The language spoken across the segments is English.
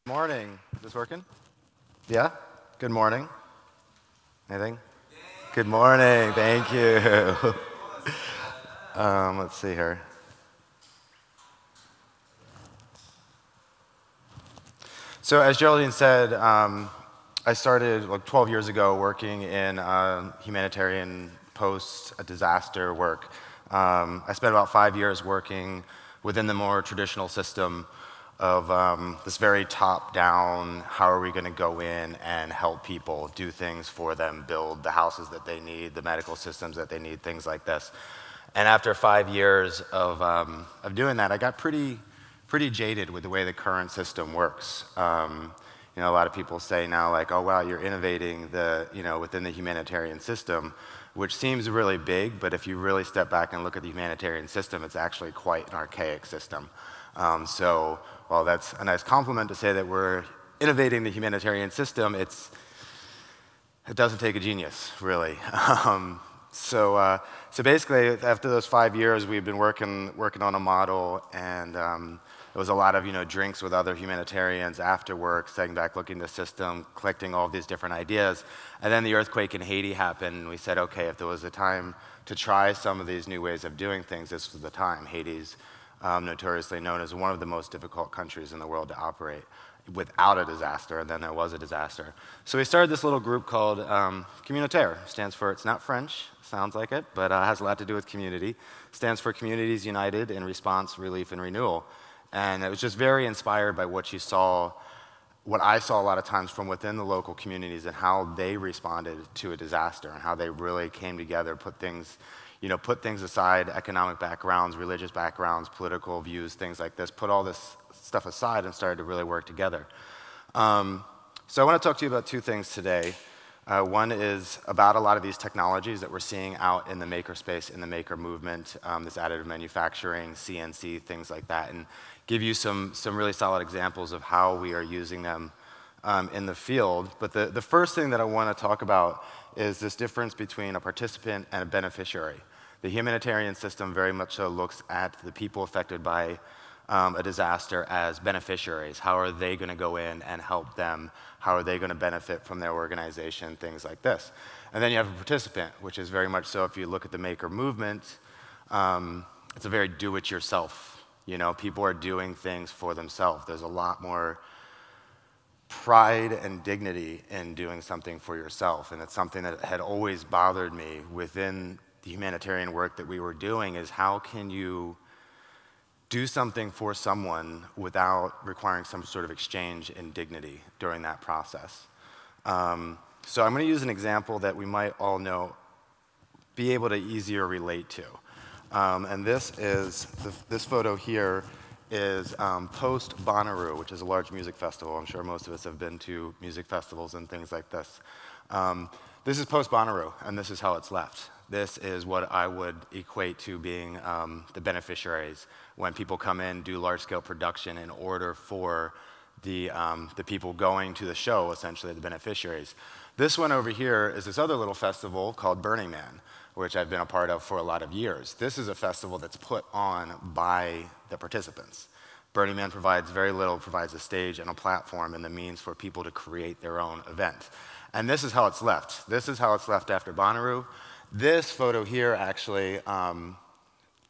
Morning. Is this working? Yeah? Good morning. Anything? Good morning. Thank you. Let's see here. So as Geraldine said, I started like 12 years ago working in humanitarian post-disaster work. I spent about 5 years working within the more traditional system of this very top-down, how are we going to go in and help people, do things for them, build the houses that they need, the medical systems that they need, things like this. And after 5 years of doing that, I got pretty jaded with the way the current system works. A lot of people say now, like, oh, wow, you're innovating within the humanitarian system, which seems really big, but if you really step back and look at the humanitarian system, it's actually quite an archaic system. While that's a nice compliment to say that we're innovating the humanitarian system, it doesn't take a genius, really. So basically, after those 5 years, we've been working on a model, and it was a lot of drinks with other humanitarians after work, sitting back, looking at the system, collecting all of these different ideas. And then the earthquake in Haiti happened, and we said, okay, if there was a time to try some of these new ways of doing things, this was the time. Haiti's notoriously known as one of the most difficult countries in the world to operate without a disaster, and then there was a disaster. So we started this little group called Communautaire. Stands for, it's not French, sounds like it, but has a lot to do with community. Stands for Communities United in Response, Relief, and Renewal. And it was just very inspired by what I saw a lot of times from within the local communities and how they responded to a disaster and how they really came together, put things aside, economic backgrounds, religious backgrounds, political views, things like this, put all this stuff aside and started to really work together. So I want to talk to you about two things today. One is about a lot of these technologies that we're seeing out in the maker space, in the maker movement, this additive manufacturing, CNC, things like that, and give you some really solid examples of how we are using them in the field. But the first thing that I want to talk about is this difference between a participant and a beneficiary. The humanitarian system very much so looks at the people affected by a disaster as beneficiaries. How are they going to go in and help them? How are they going to benefit from their organization? Things like this. And then you have a participant, which is very much so, if you look at the maker movement, it's a very do-it-yourself. People are doing things for themselves. There's a lot more pride and dignity in doing something for yourself, and it's something that had always bothered me within the humanitarian work that we were doing, is how can you do something for someone without requiring some sort of exchange in dignity during that process. So I'm going to use an example that we might all know, be able to easier relate to. And this photo here is post Bonnaroo, which is a large music festival. I'm sure most of us have been to music festivals and things like this. This is post Bonnaroo, and this is how it's left. This is what I would equate to being the beneficiaries when people come in, do large-scale production in order for the people going to the show, essentially the beneficiaries. This one over here is this other little festival called Burning Man, which I've been a part of for a lot of years. This is a festival that's put on by the participants. Burning Man provides very little, provides a stage and a platform and the means for people to create their own event. And this is how it's left. This is how it's left after Bonnaroo. This photo here actually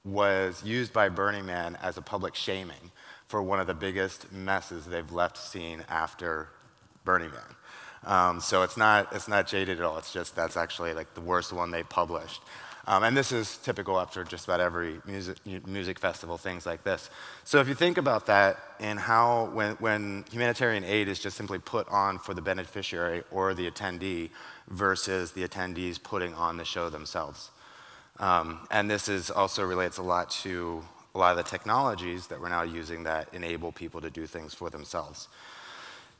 was used by Burning Man as a public shaming for one of the biggest messes they've left seen after Burning Man. So it's not jaded at all. It's just that's actually like the worst one they published. And this is typical after just about every music festival, things like this. So if you think about that and how when humanitarian aid is just simply put on for the beneficiary or the attendee versus the attendees putting on the show themselves. And this also relates a lot to a lot of the technologies that we're now using that enable people to do things for themselves.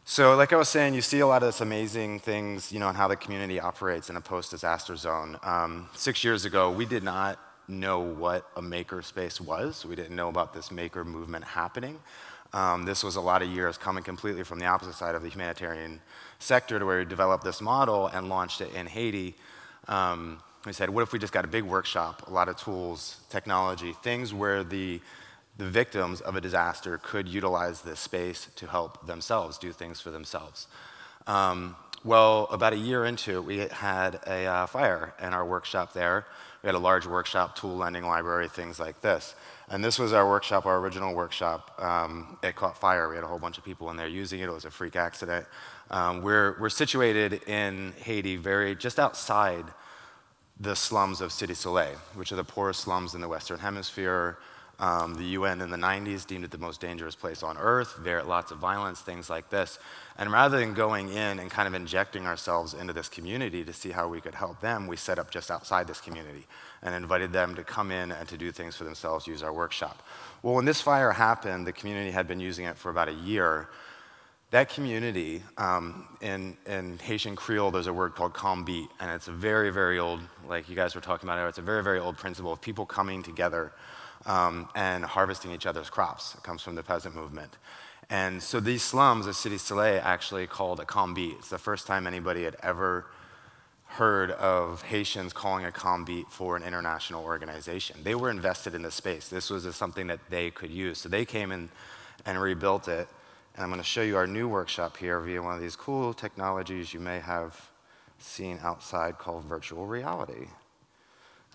So like I was saying, you see a lot of this amazing things, on how the community operates in a post-disaster zone. 6 years ago, we did not know what a maker space was. We didn't know about this maker movement happening. This was a lot of years coming completely from the opposite side of the humanitarian sector to where we developed this model and launched it in Haiti. We said, what if we just got a big workshop, a lot of tools, technology, things where the the victims of a disaster could utilize this space to help themselves, do things for themselves. Well, about a year into it, we had a fire in our workshop there. We had a large workshop, tool lending library, things like this. And this was our workshop, our original workshop. It caught fire. We had a whole bunch of people in there using it. It was a freak accident. We're situated in Haiti, just outside the slums of Cité Soleil, which are the poorest slums in the Western Hemisphere. The UN in the 90s deemed it the most dangerous place on earth, lots of violence, things like this. And rather than going in and kind of injecting ourselves into this community to see how we could help them, we set up just outside this community and invited them to come in and to do things for themselves, use our workshop. Well, when this fire happened, the community had been using it for about a year. That community, in Haitian Creole, there's a word called combi, and it's a very, very old, like you guys were talking about, it's a very, very old principle of people coming together and harvesting each other's crops. It comes from the peasant movement. And so these slums of Cité Soleil actually called a combi. It's the first time anybody had ever heard of Haitians calling a combi for an international organization. They were invested in this space. This was something that they could use. So they came in and rebuilt it. And I'm going to show you our new workshop here via one of these cool technologies you may have seen outside called virtual reality.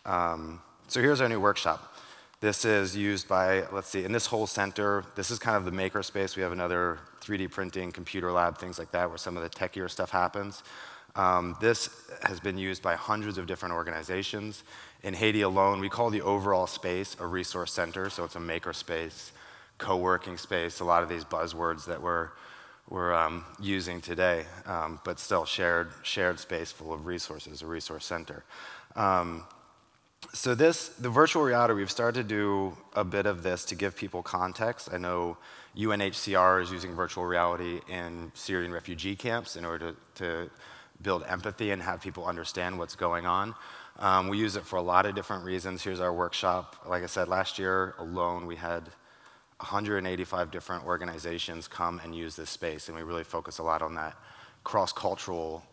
So here's our new workshop. This is used by, let's see, in this whole center, this is kind of the maker space. We have another 3D printing, computer lab, things like that, where some of the techier stuff happens. This has been used by hundreds of different organizations. In Haiti alone, we call the overall space a resource center, so it's a maker space, co-working space, a lot of these buzzwords that we're using today, but still shared space full of resources, a resource center. So the virtual reality, we've started to do a bit of this to give people context. I know UNHCR is using virtual reality in Syrian refugee camps in order to build empathy and have people understand what's going on. We use it for a lot of different reasons. Here's our workshop. Like I said, last year alone, we had 185 different organizations come and use this space, and we really focus a lot on that cross-cultural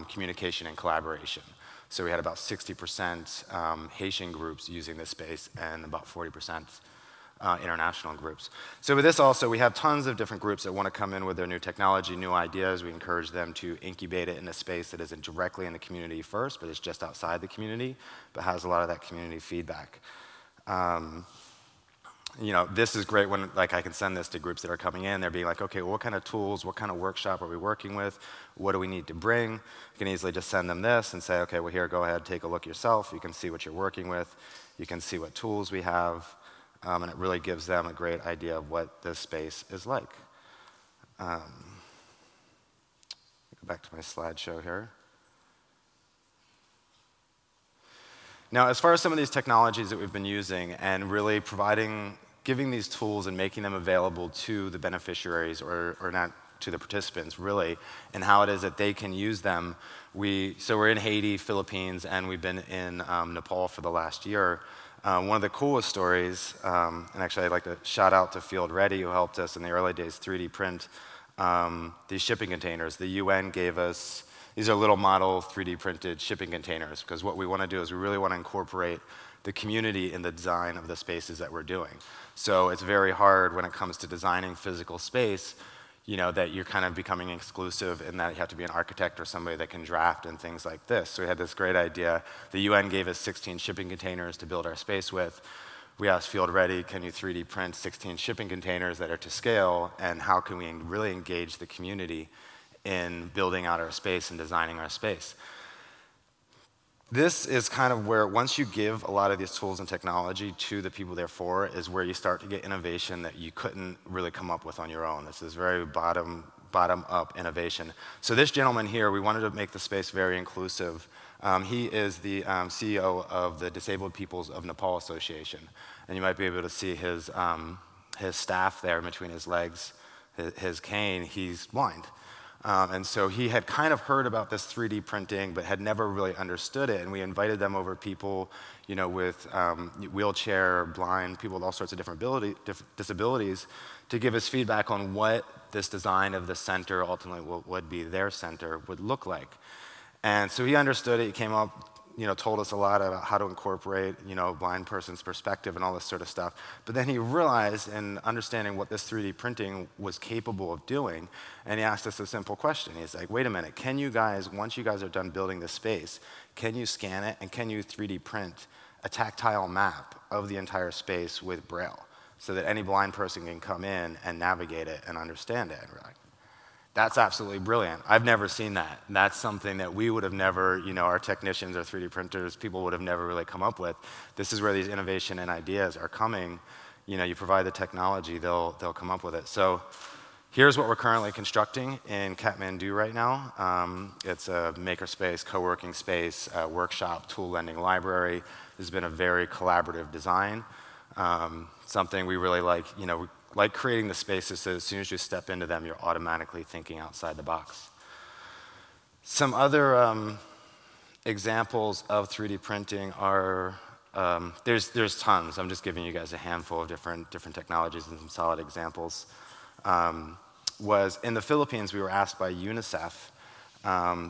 communication and collaboration. So we had about 60% Haitian groups using this space and about 40% international groups. So with this also, we have tons of different groups that want to come in with their new technology, new ideas. We encourage them to incubate it in a space that isn't directly in the community first, but it's just outside the community, but has a lot of that community feedback. You know, this is great when, like, I can send this to groups that are coming in. They're being like, okay, well, what kind of tools, what kind of workshop are we working with? What do we need to bring? You can easily just send them this and say, okay, well, here, go ahead, take a look yourself. You can see what you're working with. You can see what tools we have. And it really gives them a great idea of what this space is like. Go back to my slideshow here. Now, as far as some of these technologies that we've been using and really giving these tools and making them available to the beneficiaries or not to the participants, really, and how it is that they can use them. So we're in Haiti, Philippines, and we've been in Nepal for the last year. One of the coolest stories, and actually I'd like to shout out to Field Ready, who helped us in the early days 3D print these shipping containers. The UN gave us, these are little model 3D printed shipping containers, because what we want to do is we really want to incorporate the community in the design of the spaces that we're doing. So it's very hard when it comes to designing physical space, you know, that you're kind of becoming exclusive in that you have to be an architect or somebody that can draft and things like this. So we had this great idea. The UN gave us 16 shipping containers to build our space with. We asked Field Ready, can you 3D print 16 shipping containers that are to scale, and how can we really engage the community in building out our space and designing our space? This is kind of where, once you give a lot of these tools and technology to the people they're for, is where you start to get innovation that you couldn't really come up with on your own. This is very bottom-up innovation. So this gentleman here, we wanted to make the space very inclusive. He is the CEO of the Disabled Peoples of Nepal Association. And you might be able to see his staff there between his legs, his cane. He's blind. And so he had kind of heard about this 3D printing, but had never really understood it. And we invited them over, people, you know, with wheelchair, blind, people with all sorts of different disabilities, to give us feedback on what this design of the center, ultimately what would be their center, would look like. And so he understood it. He came up told us a lot about how to incorporate, a blind person's perspective and all this sort of stuff. But then he realized, in understanding what this 3D printing was capable of doing, and he asked us a simple question. He's like, wait a minute, can you guys, once you guys are done building this space, can you scan it and can you 3D print a tactile map of the entire space with Braille so that any blind person can come in and navigate it and understand it? And we're like, that's absolutely brilliant. I've never seen that. That's something that we would have never, our technicians or 3D printers, people would have never really come up with. This is where these innovation and ideas are coming. You provide the technology, they'll come up with it. So here's what we're currently constructing in Kathmandu right now. It's a makerspace, co-working space, workshop, tool lending library. This has been a very collaborative design. Something we really like creating the spaces so as soon as you step into them, you're automatically thinking outside the box. Some other examples of 3D printing are, there's tons. I'm just giving you guys a handful of different technologies and some solid examples. Was in the Philippines, we were asked by UNICEF,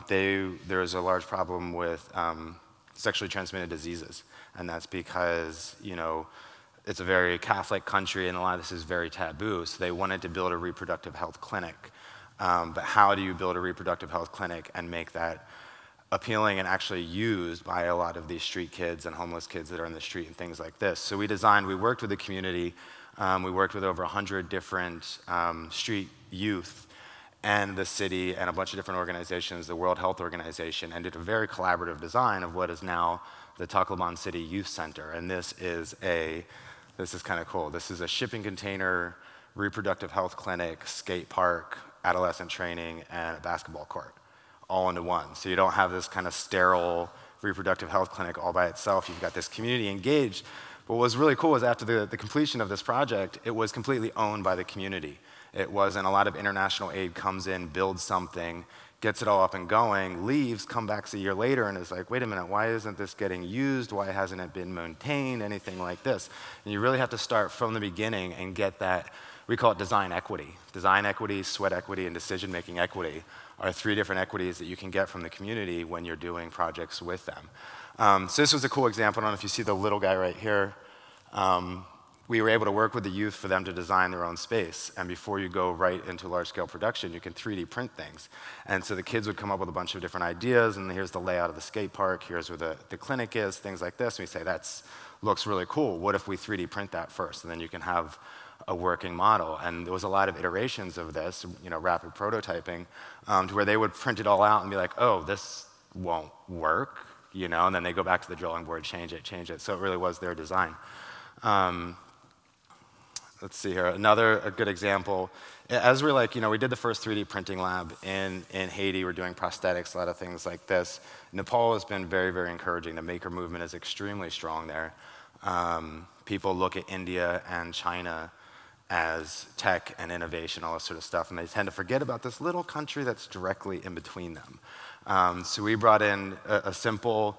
there's a large problem with sexually transmitted diseases, and that's because, it's a very Catholic country, and a lot of this is very taboo, so they wanted to build a reproductive health clinic. But how do you build a reproductive health clinic and make that appealing and actually used by a lot of these street kids and homeless kids that are in the street and things like this? So we worked with the community, we worked with over 100 different street youth and the city and a bunch of different organizations, the World Health Organization, and did a very collaborative design of what is now the Tacloban City Youth Center. And this is kind of cool. This is a shipping container, reproductive health clinic, skate park, adolescent training, and a basketball court, all into one. So you don't have this kind of sterile reproductive health clinic all by itself. You've got this community engaged. But what was really cool is after the completion of this project, it was completely owned by the community. It wasn't a lot of international aid comes in, builds something, gets it all up and going, leaves, comes back a year later and is like, wait a minute, why isn't this getting used? Why hasn't it been maintained? Anything like this. And you really have to start from the beginning and get that, we call it design equity. Design equity, sweat equity, and decision-making equity are 3 different equities that you can get from the community when you're doing projects with them. So this was a cool example. I don't know if you see the little guy right here. We were able to work with the youth for them to design their own space. And before you go right into large-scale production, you can 3D print things. And so the kids would come up with a bunch of different ideas, and here's the layout of the skate park, here's where the clinic is, things like this. And we say, that looks really cool. What if we 3D print that first? And then you can have a working model. And there was a lot of iterations of this, rapid prototyping, to where they would print it all out and be like, oh, this won't work, and then they go back to the drawing board, change it. So it really was their design. Let's see here, a good example. As we're we did the first 3D printing lab in Haiti. We're doing prosthetics, a lot of things like this. Nepal has been very, very encouraging. The maker movement is extremely strong there. People look at India and China as tech and innovation, all this sort of stuff, and they tend to forget about this little country that's directly in between them. So we brought in a simple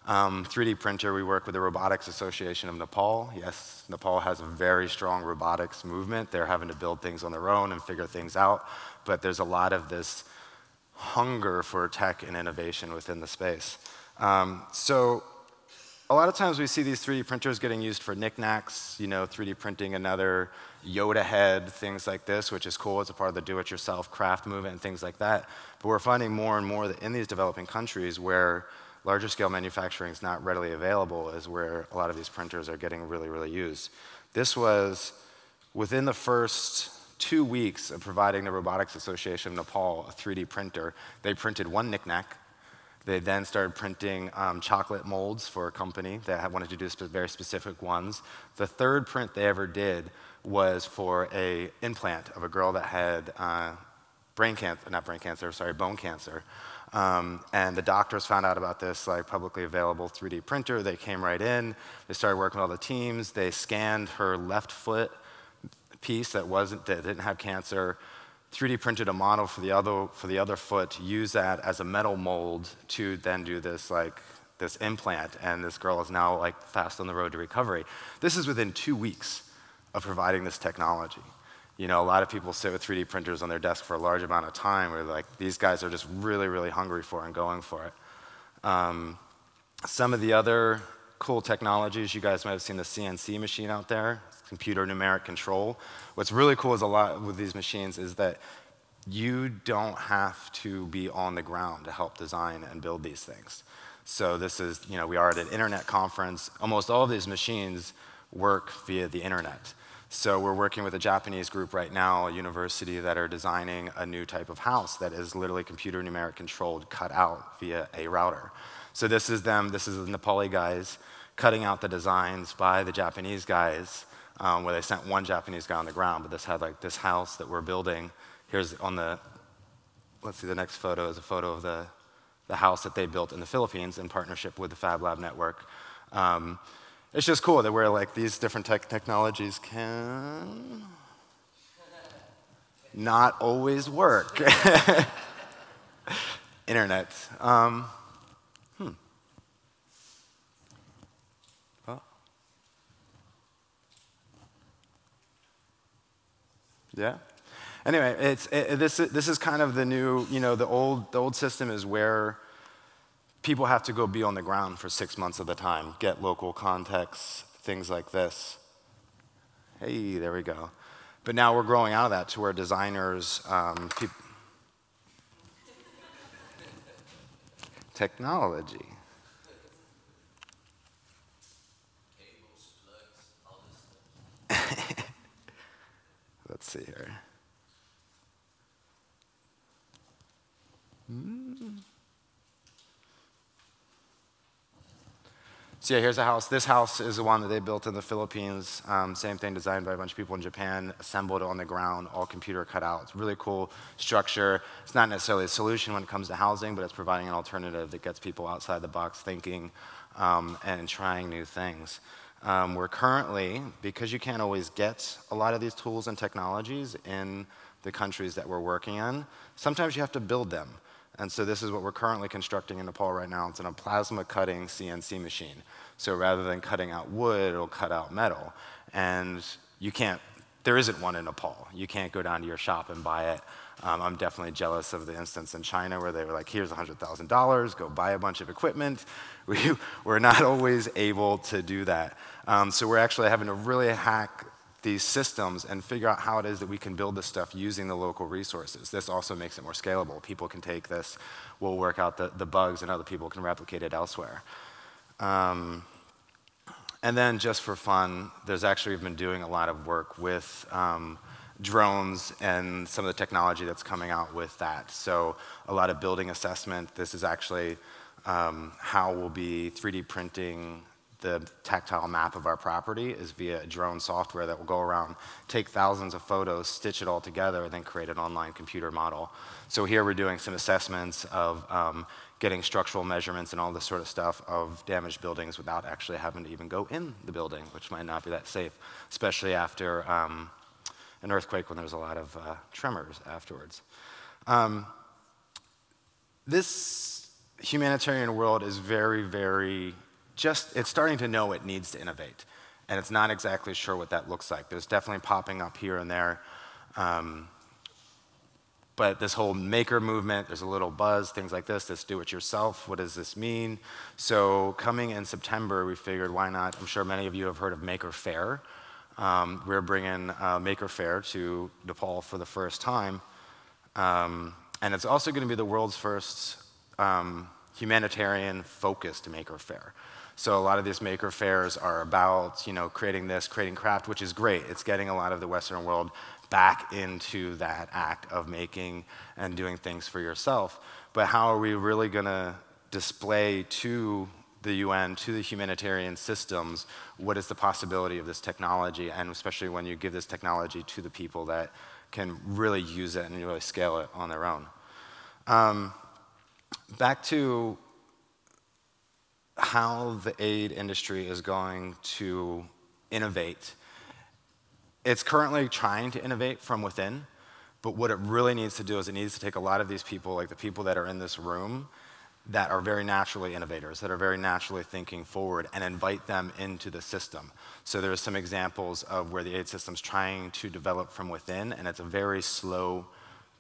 3D printer. We work with the Robotics Association of Nepal. Yes, Nepal has a very strong robotics movement. They're having to build things on their own and figure things out, but there's a lot of this hunger for tech and innovation within the space. So a lot of times we see these 3D printers getting used for knickknacks, 3D printing another Yoda head, things like this, which is cool. It's a part of the do-it-yourself craft movement and things like that. But we're finding more and more that in these developing countries where larger scale manufacturing is not readily available is where a lot of these printers are getting really, really used. This was within the first 2 weeks of providing the Robotics Association of Nepal a 3D printer. They printed 1 knickknack. They then started printing chocolate molds for a company that wanted to do very specific ones. The 3rd print they ever did was for an implant of a girl that had bone cancer. And the doctors found out about this publicly available 3D printer. They came right in. They started working with all the teams. They scanned her left foot piece that didn't have cancer, 3D printed a model for the other foot, used that as a metal mold to then do this this implant, and this girl is now fast on the road to recovery. This is within 2 weeks of providing this technology. A lot of people sit with 3D printers on their desk for a large amount of time where these guys are just really, really hungry for it and going for it. Some of the other cool technologies, you guys might have seen the CNC machine out there, computer numeric control. What's really cool is a lot with these machines is that you don't have to be on the ground to help design and build these things. So this is, we are at an internet conference. Almost all of these machines work via the internet. So we're working with a Japanese group right now, a university, that are designing a new type of house that is literally computer numeric controlled, cut out via a router. So this is them, this is the Nepali guys cutting out the designs by the Japanese guys, where they sent one Japanese guy on the ground, but this had like this house that we're building. Here's on the, let's see, the next photo is a photo of the house that they built in the Philippines in partnership with the Fab Lab Network. It's just cool that we're like these different technologies can not always work. Internet. Oh. Yeah. Anyway, this is kind of the new, the old system is where people have to go be on the ground for 6 months of the time, get local context, things like this. Hey, there we go. But now we're growing out of that to where designers, technology. Cables, plugs, all this stuff. Let's see here. So yeah, here's a house. This house is the one that they built in the Philippines. Same thing, designed by a bunch of people in Japan, assembled on the ground, all computer cut out. It's a really cool structure. It's not necessarily a solution when it comes to housing, but it's providing an alternative that gets people outside the box thinking and trying new things. We're currently, because you can't always get a lot of these tools and technologies in the countries that we're working in, sometimes you have to build them. And so this is what we're currently constructing in Nepal right now. It's in a plasma cutting CNC machine. So rather than cutting out wood, it'll cut out metal. And you can't, there isn't one in Nepal. You can't go down to your shop and buy it. I'm definitely jealous of the instance in China where they were like, here's $100,000, go buy a bunch of equipment. We're not always able to do that. So we're actually having to really hack these systems and figure out how it is that we can build this stuff using the local resources. This also makes it more scalable. People can take this, we'll work out the bugs, and other people can replicate it elsewhere. And then just for fun, we've been doing a lot of work with drones and some of the technology that's coming out with that. So a lot of building assessment. This is actually how we'll be 3D printing the tactile map of our property is via drone software that will go around, take thousands of photos, stitch it all together, and then create an online computer model. So here we're doing some assessments of getting structural measurements and all this sort of stuff of damaged buildings without actually having to even go in the building, which might not be that safe, especially after an earthquake when there's a lot of tremors afterwards. This humanitarian world is very, very it's starting to know it needs to innovate. And it's not exactly sure what that looks like. There's definitely popping up here and there. But this whole maker movement, there's a little buzz, things like this do it yourself. What does this mean? So coming in September, we figured why not? I'm sure many of you have heard of Maker Faire. We're bringing Maker Faire to Nepal for the first time. And it's also going to be the world's first humanitarian-focused Maker Faire. So a lot of these Maker Fairs are about, creating craft, which is great. It's getting a lot of the Western world back into that act of making and doing things for yourself. But how are we really going to display to the UN, to the humanitarian systems, what is the possibility of this technology, and especially when you give this technology to the people that can really use it and really scale it on their own. Back to how the aid industry is going to innovate. It's currently trying to innovate from within, but what it really needs to do is it needs to take a lot of these people, like the people that are in this room, that are very naturally innovators, that are very naturally thinking forward, and invite them into the system. So there's some examples of where the aid system's trying to develop from within, and it's a very slow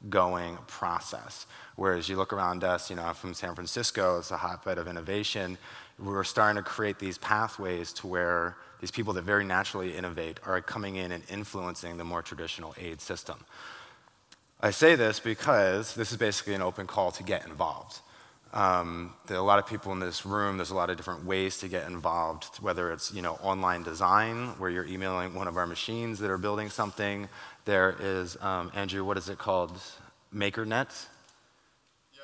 going process. Whereas you look around us, you know, I'm from San Francisco, it's a hotbed of innovation. We're starting to create these pathways to where these people that very naturally innovate are coming in and influencing the more traditional aid system. I say this because this is basically an open call to get involved. There are a lot of people in this room, there's a lot of different ways to get involved, whether it's, you know, online design, where you're emailing one of our machines that are building something. There is, Andrew, what is it called? MakerNet? Yeah,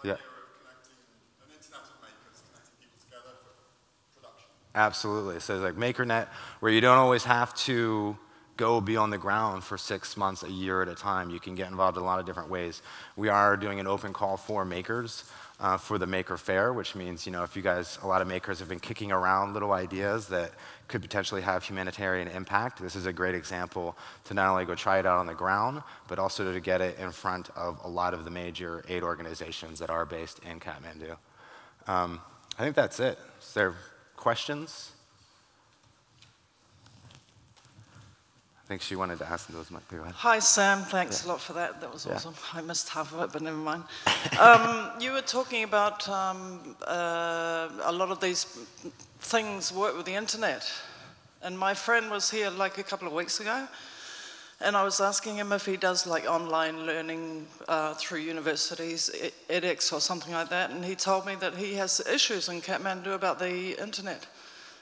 the idea of connecting an internet of makers, connecting people together for production. Absolutely. So it's like MakerNet, where you don't always have to go be on the ground for 6 months, a year at a time. You can get involved in a lot of different ways. We are doing an open call for makers for the Maker Fair, which means, you know, if you guys, a lot of makers have been kicking around little ideas that could potentially have humanitarian impact, this is a great example to not only go try it out on the ground, but also to get it in front of a lot of the major aid organizations that are based in Kathmandu. I think that's it. Is there questions? I think she wanted to ask those. Go ahead. Hi, Sam. Thanks a lot for that. That was awesome. I missed half of it, but never mind. You were talking about a lot of these things work with the internet. And my friend was here like a couple of weeks ago, and I was asking him if he does like online learning through universities, edX or something like that, and he told me that he has issues in Kathmandu about the internet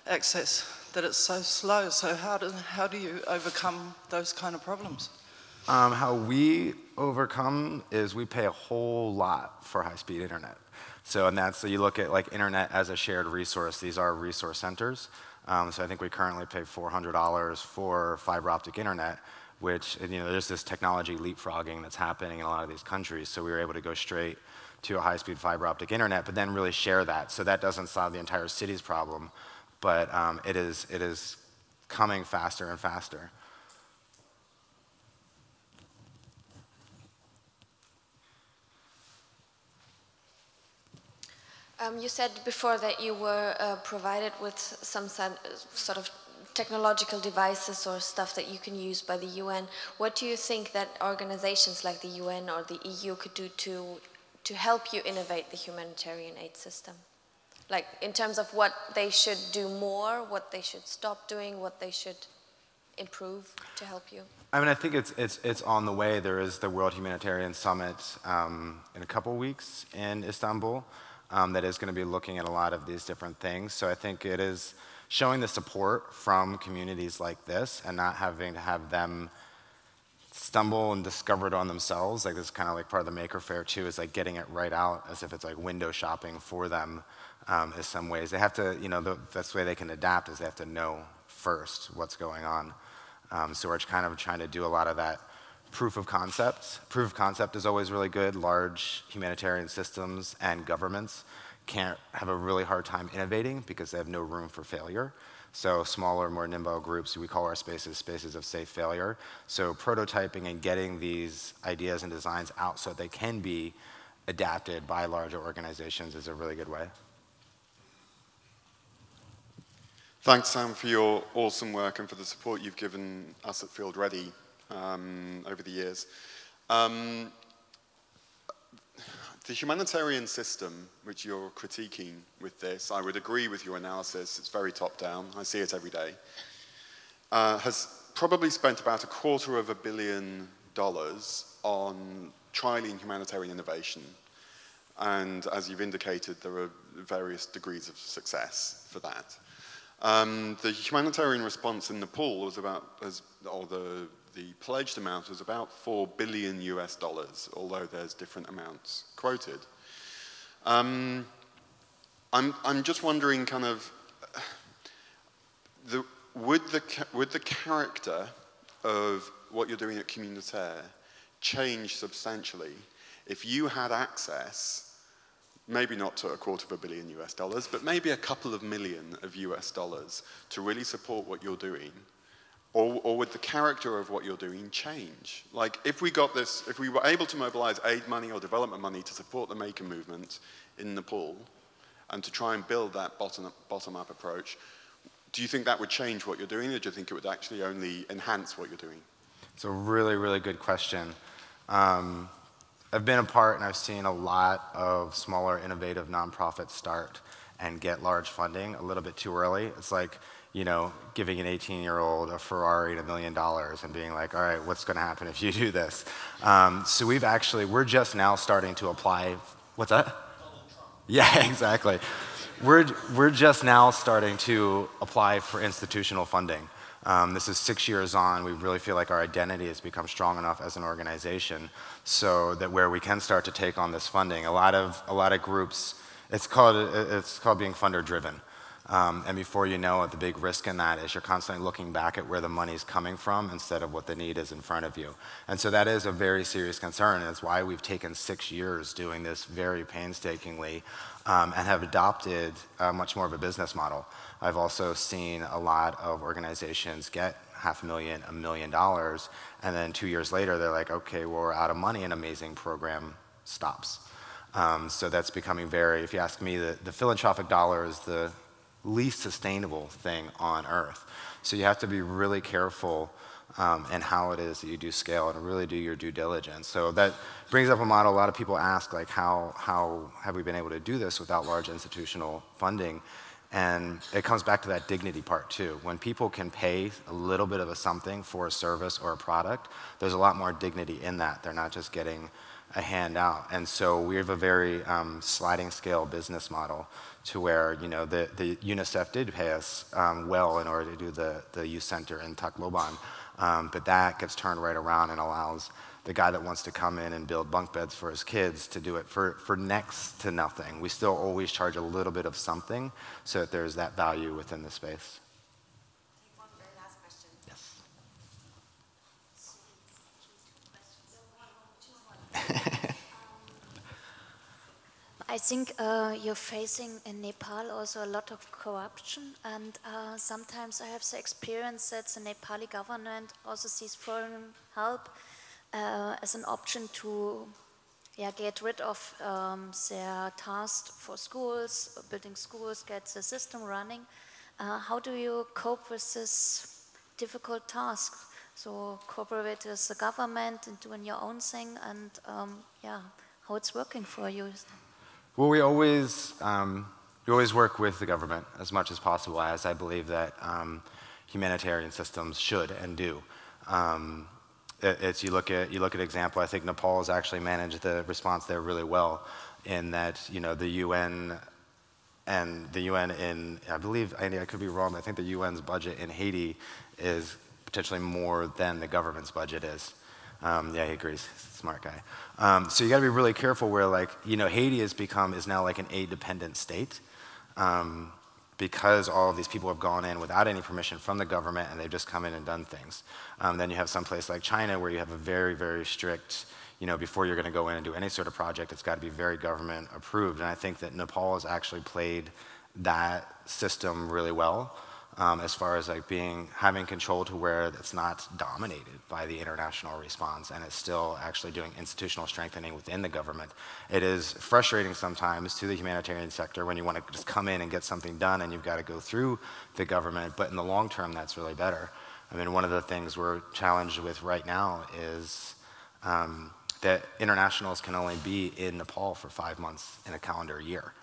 access, that it's so slow. So how do you overcome those kind of problems? How we overcome is we pay a whole lot for high-speed internet. So, and that's, so you look at like internet as a shared resource. These are resource centers. So I think we currently pay $400 for fiber optic internet, which, you know, there's this technology leapfrogging that's happening in a lot of these countries. So we were able to go straight to a high-speed fiber optic internet, but then really share that. So that doesn't solve the entire city's problem, but it is coming faster and faster. You said before that you were provided with some sort of technological devices or stuff that you can use by the UN. What do you think that organizations like the UN or the EU could do to help you innovate the humanitarian aid system? Like in terms of what they should do more, what they should stop doing, what they should improve to help you? I mean, I think it's on the way. There is the World Humanitarian Summit in a couple weeks in Istanbul that is going to be looking at a lot of these different things. So I think it is showing the support from communities like this and not having to have them stumble and discover it on themselves. Like, this is kind of like part of the Maker Fair too, is like getting it right out as if it's like window shopping for them in some ways. They have to, you know, that's the way they can adapt is they have to know first what's going on. So we're kind of trying to do a lot of that proof of concept. Proof of concept is always really good. Large humanitarian systems and governments can't have a really hard time innovating because they have no room for failure. So smaller, more nimble groups, we call our spaces spaces of safe failure. So prototyping and getting these ideas and designs out so they can be adapted by larger organizations is a really good way. Thanks, Sam, for your awesome work and for the support you've given us at Field Ready over the years. The humanitarian system, which you're critiquing with this, I would agree with your analysis, it's very top-down, I see it every day, has probably spent about $250 million on trialing humanitarian innovation. And as you've indicated, there are various degrees of success for that. The humanitarian response in Nepal was about, the pledged amount was about $4 billion US, although there's different amounts quoted. I'm just wondering, kind of, would the character of what you're doing at Humanitaire change substantially if you had access, maybe not to $250 million US, but maybe a couple of million of US dollars to really support what you're doing? Or would the character of what you're doing change? Like, if we got this, if we were able to mobilize aid money or development money to support the Maker movement in Nepal and to try and build that bottom-up approach, do you think that would change what you're doing, or do you think it would actually only enhance what you're doing? It's a really, really good question. I've been a part and I've seen a lot of smaller innovative nonprofits start and get large funding a little bit too early. It's like, you know, giving an 18-year-old a Ferrari and $1 million and being like, all right, what's gonna happen if you do this? So we're just now starting to apply, what's that? Yeah, exactly. We're just now starting to apply for institutional funding. This is 6 years on. We really feel like our identity has become strong enough as an organization so that where we can start to take on this funding. A lot of groups, it's called being funder driven. And before you know it, the big risk in that is you're constantly looking back at where the money's coming from instead of what the need is in front of you. And so that is a very serious concern, and it's why we've taken 6 years doing this very painstakingly and have adopted much more of a business model. I've also seen a lot of organizations get $500,000, $1 million, and then 2 years later they're like, okay, well, we're out of money, an amazing program stops. So that's becoming very, if you ask me, the philanthropic dollar is the least sustainable thing on earth. So you have to be really careful in how it is that you do scale and really do your due diligence. So that brings up a model. A lot of people ask, like, how have we been able to do this without large institutional funding? And it comes back to that dignity part too. When people can pay a little bit of a something for a service or a product, there's a lot more dignity in that. They're not just getting a handout. And so we have a very sliding scale business model to where, you know, the UNICEF did pay us well in order to do the youth center in Tacloban, but that gets turned right around and allows the guy that wants to come in and build bunk beds for his kids to do it for next to nothing. We still always charge a little bit of something so that there's that value within the space. Take one very last question. Yes. I think you're facing in Nepal also a lot of corruption, and sometimes I have the experience that the Nepali government also sees foreign help as an option to get rid of their tasks for schools, building schools, get the system running. How do you cope with this difficult task? So cooperate with the government and doing your own thing, and how it's working for you. Well, we always work with the government as much as possible, as I believe that humanitarian systems should and do. You look at example. I think Nepal has actually managed the response there really well, in that, you know, the UN in, I believe, I could be wrong, but I think the UN's budget in Haiti is potentially more than the government's budget is. Yeah, he agrees. He's a smart guy. So you got to be really careful where, like, you know, Haiti is now like an aid-dependent state. Because all of these people have gone in without any permission from the government and they've just come in and done things. Then you have some place like China where you have a very, very strict, you know, before you're going to go in and do any sort of project, it's got to be very government approved. And I think that Nepal has actually played that system really well, as far as like having control to where it's not dominated by the international response and it's still actually doing institutional strengthening within the government. It is frustrating sometimes to the humanitarian sector when you want to just come in and get something done and you've got to go through the government, but in the long term that's really better. I mean, one of the things we're challenged with right now is that internationals can only be in Nepal for 5 months in a calendar year.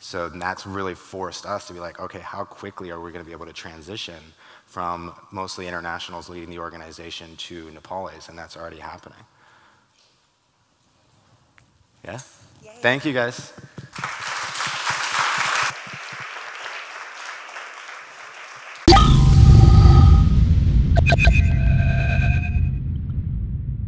So that's really forced us to be like, okay, how quickly are we going to be able to transition from mostly internationals leading the organization to Nepalese, and that's already happening. Yeah? Yay. Thank you, guys.